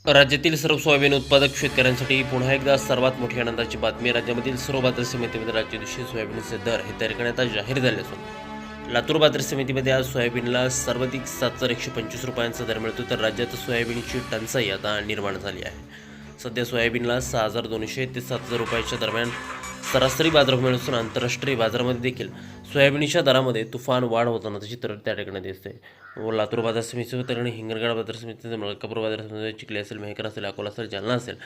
राज्यातील सर्व सोयाबीन उत्पादक शेतकऱ्यांसाठी पुन्हा एकदा सर्वात मोठी आनंदाची बातमी. राज्यामधील सर्व बाजार समितीमध्ये राज्य दिवशी सोयाबीनचे दर हे तारखेने आता जाहीर झाले असून लातूर बाजार समितीमध्ये आज सोयाबीनला सर्वाधिक 7,125 रुपयांचा दर मिळतो. तर राज्यात सोयाबीनची टंचाई आता निर्माण झाली आहे. सध्या सोयाबीनला 6,200 ते 7,000 रुपयाच्या दरम्यान सरासरी बाजारभाव मिळत असून आंतरराष्ट्रीय बाजारामध्ये देखील सोयाबीनच्या दरामध्ये तुफान वाढ होताना त्याची तर त्या ठिकाणी दिसते. लातूर बाजार समितीच्या ठिकाणी हिंगणघाट बाजार समितीचे मलकापूर बाजार समितीमध्ये चिखली असेल, मेहकर असेल, अकोला असेल, जालना असेल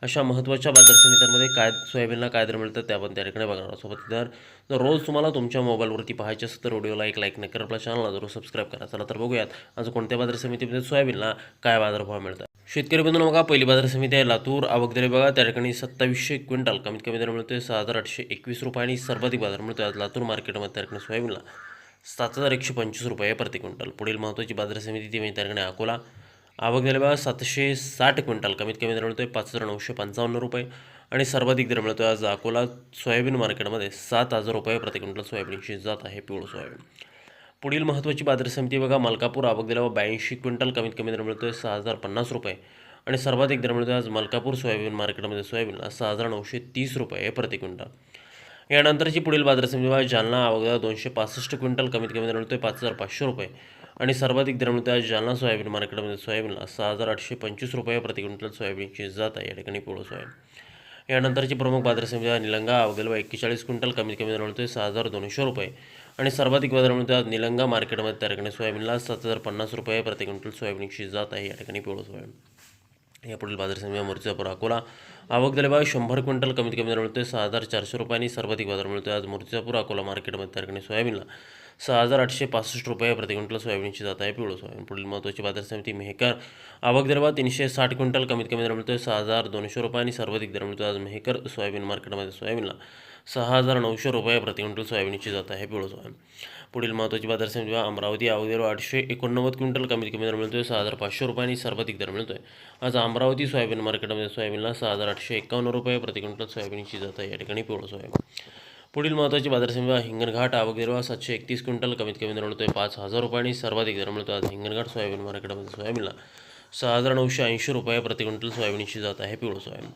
अशा महत्त्वाच्या बाजार समित्यांमध्ये काय सोयाबीनला काय दर मिळतात ते आपण त्या ठिकाणी बघणार आहोत. सोबत जर रोज तुम्हाला तुमच्या मोबाईलवरती पाहायचे असेल तर व्हिडिओला एक लाईक नक्की, आपल्या चॅनलला जरूर सबस्क्राईब करा. चला तर बघूयात आज कोणत्या बाजार समितीमध्ये सोयाबीनला काय बाजारभाव मिळतात. शेतकरी बंधूंनो बघा, पहिली बाजार समिती आहे लातूर. आवक दर बघा, त्या ठिकाणी 2700 क्विंटल कमीत कमी दर मिळतोय 6,821 रुपये आणि सर्वाधिक बाजार मिळतोय आज लातूर मार्केटमध्ये त्या ठिकाणी सोयाबीनला 7,125 रुपये प्रति क्विंटल. पुढील महत्त्वाची बाजार समिती ती म्हणजे त्या ठिकाणी अकोला. आवक दर बघा 760 क्विंटल कमीत कमी दर मिळतोय 5,955 रुपये आणि सर्वाधिक दर मिळतोय आज अकोला सोयाबीन मार्केटमध्ये 7,000 रुपये प्रति क्विंटल सोयाबीनची जात आहे पिवळं सोयाबीन. पुढील महत्त्वाची बाजार समिती बघा मलकापूर. आवक दिल्यावर 82 क्विंटल कमीत कमी दर मिळतोय 6,050 रुपये आणि सर्वाधिक दर मिळतोय आज मलकापूर सोयाबीन मार्केटमध्ये सोयाबीनला 6,930 रुपये प्रति क्विंटल. यानंतरची पुढील बाजार समिती बघा जालना. आवक दिल्यावर 265 क्विंटल कमीत कमी दर मिळतोय 5,500 रुपये आणि सर्वाधिक दर मिळतोय आज जालना सोयाबीन मार्केटमध्ये सोयाबीनला 6,825 रुपये प्रति क्विंटल सोयाबीनची जात आहे या ठिकाणी पिवळं सोयाबीन. यानंतरची प्रमुख बाजार समिती निलंगा. आवक दिल्यावर 41 क्विंटल कमीत कमी दर मिळतोय 6,200 रुपये आणि सर्वाधिक बाजार मिळतो आज निलंगा मार्केटमध्ये त्या ठिकाणी सोयाबीनला 7,050 रुपये प्रति क्विंटल सोयाबीनची जात आहे या ठिकाणी पिवळं सोयाबीन. या पुढील बाजार समिती मूर्तिजापूर अकोला. आवक दिले बघा 100 क्विंटल कमीत कमी दर मिळतोय 6,400 रुपये आणि सर्वाधिक बाजार मिळतोय आज मूर्तिजापूर अकोला मार्केटमध्ये त्या ठिकाणी सोयाबीनला 6,865 रुपये प्रति क्विंटल सोयाबीनची जात आहे पिवळं सोयाबीन. पुढील महत्त्वाची बाजार समिती मेहकर. आवक दर बघा 360 क्विंटल कमीत कमी दर मिळतोय 6,200 रुपये आणि सर्वाधिक दर मिळतोय आज मेहकर सोयाबीन मार्केटमध्ये सोयाबीनला 6,900 रुपये प्रति क्विंटल सोयाबीनची जात आहे पिवळं सोयाबीन. पुढील महत्त्वाची बाजार समिती अमरावती. आवक दर 889 क्विंटल कमीत कमी दर मिळतोय 6,500 रुपये आणि सर्वाधिक दर मिळतोय आज अमरावती सोयाबीन मार्केटमध्ये सोयाबीनला 6,851 रुपये प्रति क्विंटल सोयाबीनची जात आहे या ठिकाणी पिवळं सोयाबीन. पुढील महत्त्वाची बाजार समिती हिंगणघाट. आवक दर 731 क्विंटल कमीत कमी दर मिळतोय 5,000 रुपये आणि सर्वाधिक दर मिळतो आज हिंगणघाट सोयाबीन मार्केटमध्ये सोयाबीनला 6,980 रुपये प्रति क्विंटल सोयाबीनची जात आहे पिवळं सोयाबीन.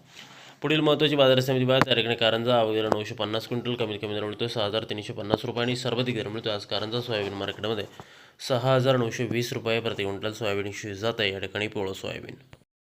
पुढील महत्त्वाची बाजार समिती बघा त्या ठिकाणी कारंजा. आवक दर 950 क्विंटल कमीत कमी दर मिळतोय 6,350 रुपये आणि सर्वाधिक दर मिळतोय आज कारंजा सोयाबीन मार्केटमध्ये 6,920 रुपये प्रति क्विंटल सोयाबीनची जात आहे या ठिकाणी पिवळं सोयाबीन.